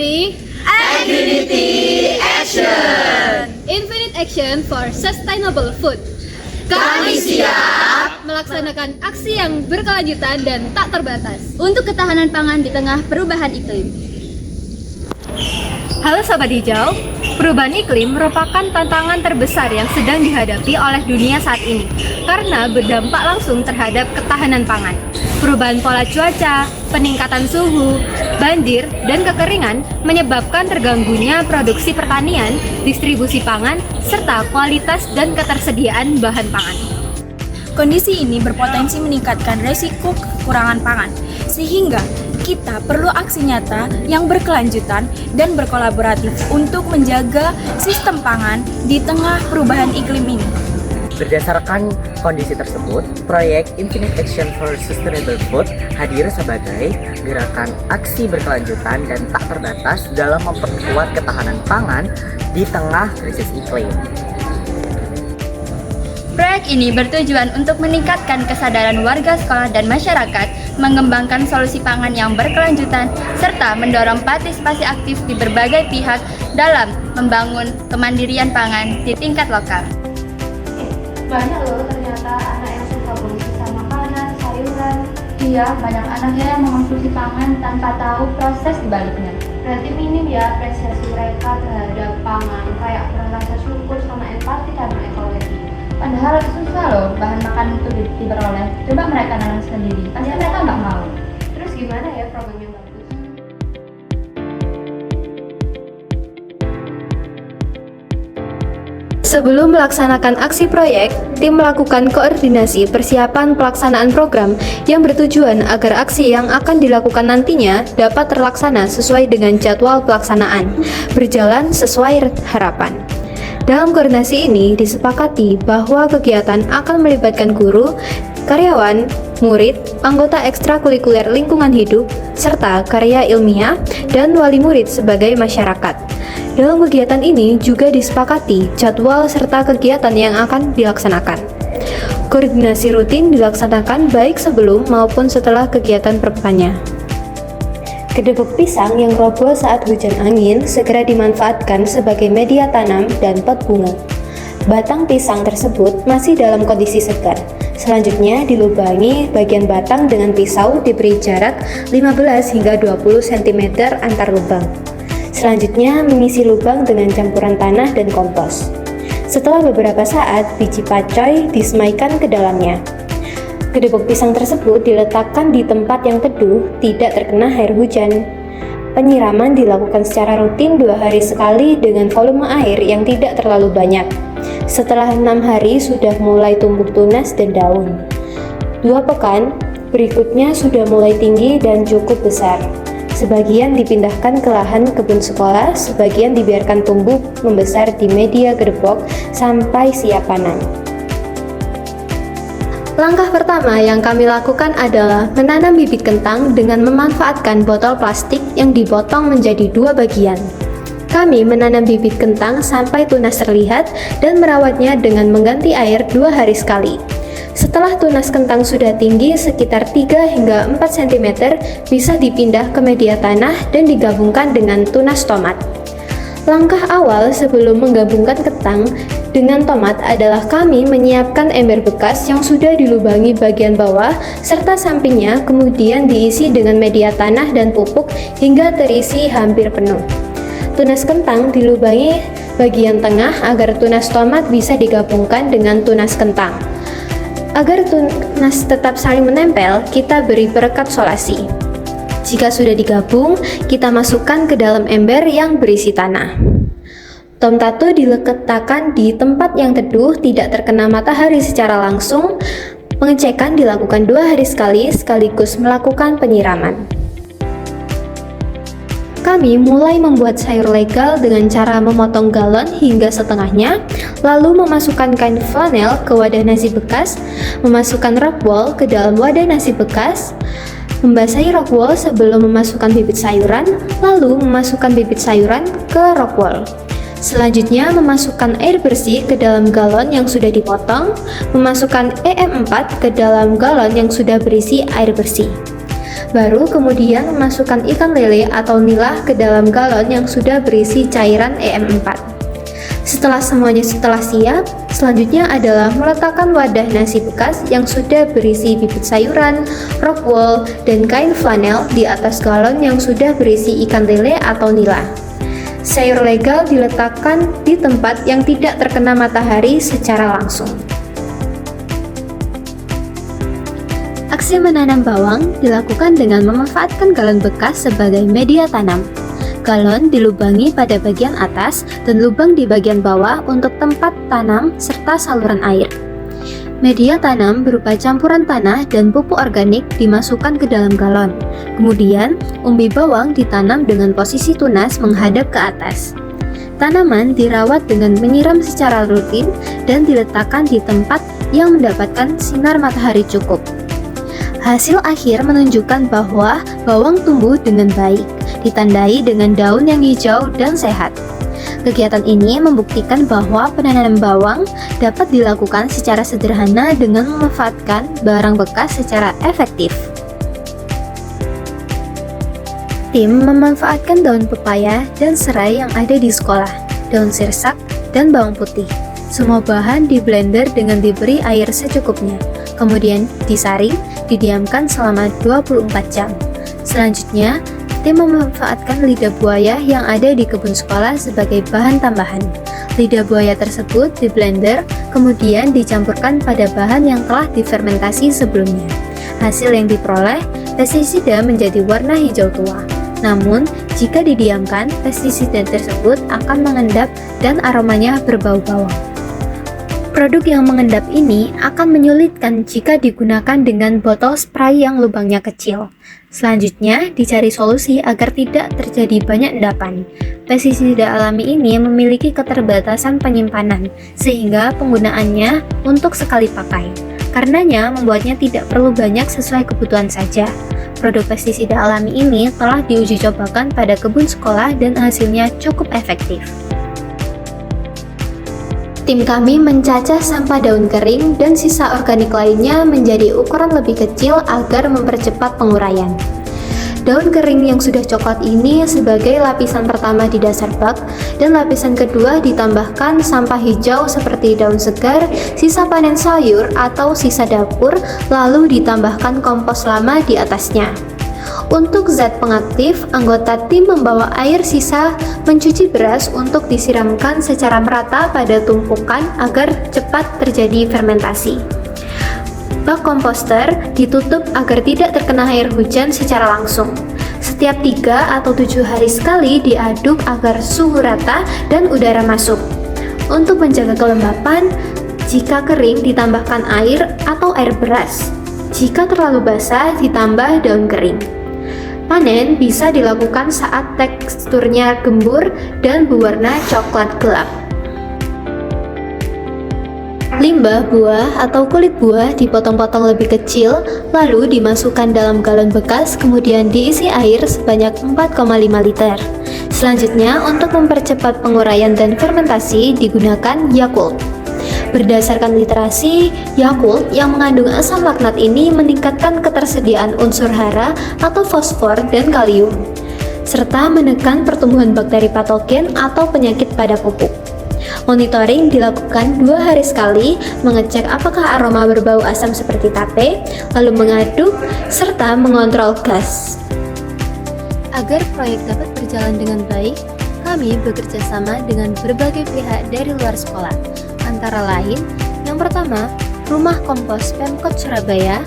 dari Agility Action. Infinite Action for Sustainable Food. Kami siap Melaksanakan aksi yang berkelanjutan dan tak terbatas untuk ketahanan pangan di tengah perubahan iklim. Halo Sobat Hijau, perubahan iklim merupakan tantangan terbesar yang sedang dihadapi oleh dunia saat ini karena berdampak langsung terhadap ketahanan pangan. Perubahan pola cuaca, peningkatan suhu, banjir, dan kekeringan menyebabkan terganggunya produksi pertanian, distribusi pangan, serta kualitas dan ketersediaan bahan pangan. Kondisi ini berpotensi meningkatkan resiko kekurangan pangan, sehingga kita perlu aksi nyata yang berkelanjutan dan berkolaboratif untuk menjaga sistem pangan di tengah perubahan iklim ini. Berdasarkan kondisi tersebut, proyek Infinite Action for Sustainable Food hadir sebagai gerakan aksi berkelanjutan dan tak terbatas dalam memperkuat ketahanan pangan di tengah krisis iklim. Proyek ini bertujuan untuk meningkatkan kesadaran warga sekolah dan masyarakat, mengembangkan solusi pangan yang berkelanjutan, serta mendorong partisipasi aktif di berbagai pihak dalam membangun kemandirian pangan di tingkat lokal. Banyak loh ternyata anak yang suka berusaha makanan, sayuran. Iya, banyak anaknya yang mengonsumsi pangan tanpa tahu proses dibaliknya. Berarti minim ya apresiasi mereka terhadap pangan, kayak kurang rasa syukur sama empati karena ekologi. Padahal susah loh bahan makanan itu diperoleh. Coba mereka nanam sendiri, pasti mereka nggak mau. Terus gimana ya program yang bagus? Sebelum melaksanakan aksi proyek, tim melakukan koordinasi persiapan pelaksanaan program yang bertujuan agar aksi yang akan dilakukan nantinya dapat terlaksana sesuai dengan jadwal pelaksanaan, berjalan sesuai harapan. Dalam koordinasi ini disepakati bahwa kegiatan akan melibatkan guru, karyawan, murid, anggota ekstrakurikuler lingkungan hidup, serta karya ilmiah dan wali murid sebagai masyarakat. Dalam kegiatan ini juga disepakati jadwal serta kegiatan yang akan dilaksanakan. Koordinasi rutin dilaksanakan baik sebelum maupun setelah kegiatan perbannya. Kedebok pisang yang roboh saat hujan angin segera dimanfaatkan sebagai media tanam dan pot bunga. Batang pisang tersebut masih dalam kondisi segar. Selanjutnya dilubangi bagian batang dengan pisau diberi jarak 15 hingga 20 cm antar lubang. Selanjutnya mengisi lubang dengan campuran tanah dan kompos. Setelah beberapa saat, biji pacoy disemaikan ke dalamnya. Kedebok pisang tersebut diletakkan di tempat yang teduh, tidak terkena air hujan. Penyiraman dilakukan secara rutin 2 hari sekali dengan volume air yang tidak terlalu banyak. Setelah 6 hari sudah mulai tumbuh tunas dan daun. 2 pekan berikutnya sudah mulai tinggi dan cukup besar. Sebagian dipindahkan ke lahan kebun sekolah, sebagian dibiarkan tumbuh membesar di media kedebok sampai siap panen. Langkah pertama yang kami lakukan adalah menanam bibit kentang dengan memanfaatkan botol plastik yang dipotong menjadi 2 bagian. Kami menanam bibit kentang sampai tunas terlihat dan merawatnya dengan mengganti air 2 hari sekali. Setelah tunas kentang sudah tinggi sekitar 3 hingga 4 cm, bisa dipindah ke media tanah dan digabungkan dengan tunas tomat. Langkah awal sebelum menggabungkan kentang dengan tomat adalah kami menyiapkan ember bekas yang sudah dilubangi bagian bawah serta sampingnya, kemudian diisi dengan media tanah dan pupuk hingga terisi hampir penuh. Tunas kentang dilubangi bagian tengah agar tunas tomat bisa digabungkan dengan tunas kentang. Agar tunas tetap saling menempel, kita beri perekapsulasi. Jika sudah digabung, kita masukkan ke dalam ember yang berisi tanah. Tomtato diletakkan di tempat yang teduh, tidak terkena matahari secara langsung. Pengecekan dilakukan 2 hari sekali, sekaligus melakukan penyiraman. Kami mulai membuat sayur legal dengan cara memotong galon hingga setengahnya, lalu memasukkan kain flanel ke wadah nasi bekas, memasukkan rockwool ke dalam wadah nasi bekas, membasahi rockwool sebelum memasukkan bibit sayuran, lalu memasukkan bibit sayuran ke rockwool. Selanjutnya memasukkan air bersih ke dalam galon yang sudah dipotong, memasukkan EM4 ke dalam galon yang sudah berisi air bersih. Baru kemudian memasukkan ikan lele atau nila ke dalam galon yang sudah berisi cairan EM4. Setelah semuanya siap, selanjutnya adalah meletakkan wadah nasi bekas yang sudah berisi bibit sayuran, rockwool, dan kain flanel di atas galon yang sudah berisi ikan lele atau nila. Sayur legal diletakkan di tempat yang tidak terkena matahari secara langsung. Aksi menanam bawang dilakukan dengan memanfaatkan galon bekas sebagai media tanam. Galon dilubangi pada bagian atas dan lubang di bagian bawah untuk tempat tanam serta saluran air. Media tanam berupa campuran tanah dan pupuk organik dimasukkan ke dalam galon. Kemudian, umbi bawang ditanam dengan posisi tunas menghadap ke atas. Tanaman dirawat dengan menyiram secara rutin dan diletakkan di tempat yang mendapatkan sinar matahari cukup. Hasil akhir menunjukkan bahwa bawang tumbuh dengan baik, ditandai dengan daun yang hijau dan sehat. Kegiatan ini membuktikan bahwa penanaman bawang dapat dilakukan secara sederhana dengan memanfaatkan barang bekas secara efektif. Tim memanfaatkan daun pepaya dan serai yang ada di sekolah, daun sirsak, dan bawang putih. Semua bahan di blender dengan diberi air secukupnya, kemudian disaring, didiamkan selama 24 jam. Selanjutnya, tim memanfaatkan lidah buaya yang ada di kebun sekolah sebagai bahan tambahan. Lidah buaya tersebut di blender, kemudian dicampurkan pada bahan yang telah difermentasi sebelumnya. Hasil yang diperoleh, pestisida menjadi warna hijau tua. Namun, jika didiamkan, pestisida tersebut akan mengendap dan aromanya berbau bawang. Produk yang mengendap ini akan menyulitkan jika digunakan dengan botol spray yang lubangnya kecil. Selanjutnya, dicari solusi agar tidak terjadi banyak endapan. Pestisida alami ini memiliki keterbatasan penyimpanan, sehingga penggunaannya untuk sekali pakai. Karenanya, membuatnya tidak perlu banyak sesuai kebutuhan saja. Produk pestisida alami ini telah diuji cobakan pada kebun sekolah dan hasilnya cukup efektif. Tim kami mencacah sampah daun kering dan sisa organik lainnya menjadi ukuran lebih kecil agar mempercepat penguraian. Daun kering yang sudah coklat ini sebagai lapisan pertama di dasar bak, dan lapisan kedua ditambahkan sampah hijau seperti daun segar, sisa panen sayur, atau sisa dapur, lalu ditambahkan kompos lama di atasnya. Untuk zat pengaktif, anggota tim membawa air sisa mencuci beras untuk disiramkan secara merata pada tumpukan agar cepat terjadi fermentasi. Bak komposter ditutup agar tidak terkena air hujan secara langsung. Setiap 3 atau 7 hari sekali diaduk agar suhu rata dan udara masuk. Untuk menjaga kelembapan, jika kering ditambahkan air atau air beras. Jika terlalu basah ditambah daun kering. Panen bisa dilakukan saat teksturnya gembur dan berwarna coklat gelap. Limbah buah atau kulit buah dipotong-potong lebih kecil, lalu dimasukkan dalam galon bekas, kemudian diisi air sebanyak 4,5 liter. Selanjutnya, untuk mempercepat penguraian dan fermentasi digunakan Yakult. Berdasarkan literasi, Yakult yang mengandung asam laknat ini meningkatkan ketersediaan unsur hara atau fosfor dan kalium, serta menekan pertumbuhan bakteri patogen atau penyakit pada pupuk. Monitoring dilakukan 2 hari sekali, mengecek apakah aroma berbau asam seperti tape, lalu mengaduk, serta mengontrol gas. Agar proyek dapat berjalan dengan baik, kami bekerja sama dengan berbagai pihak dari luar sekolah. Antara lain, yang pertama, Rumah Kompos Pemkot Surabaya.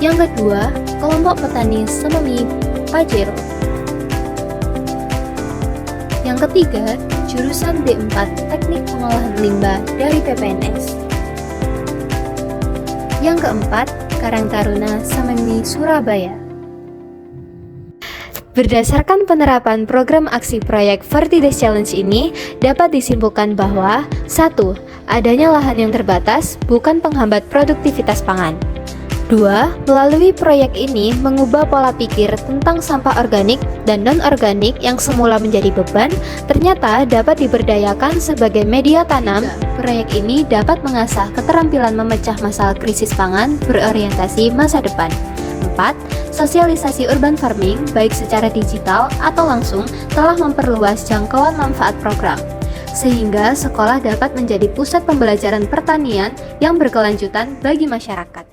Yang kedua, Kelompok Petani Sememi Pajero. Yang ketiga, jurusan D4 Teknik Pengolahan Limbah dari PPNS. Yang keempat, Karang Taruna Sememi Surabaya. Berdasarkan penerapan program aksi proyek 40 Days Challenge ini, dapat disimpulkan bahwa 1. Adanya lahan yang terbatas bukan penghambat produktivitas pangan. 2. Melalui proyek ini mengubah pola pikir tentang sampah organik dan non-organik yang semula menjadi beban, ternyata dapat diberdayakan sebagai media tanam. Proyek ini dapat mengasah keterampilan memecah masalah krisis pangan berorientasi masa depan. 4. Sosialisasi urban farming baik secara digital atau langsung telah memperluas jangkauan manfaat program, sehingga sekolah dapat menjadi pusat pembelajaran pertanian yang berkelanjutan bagi masyarakat.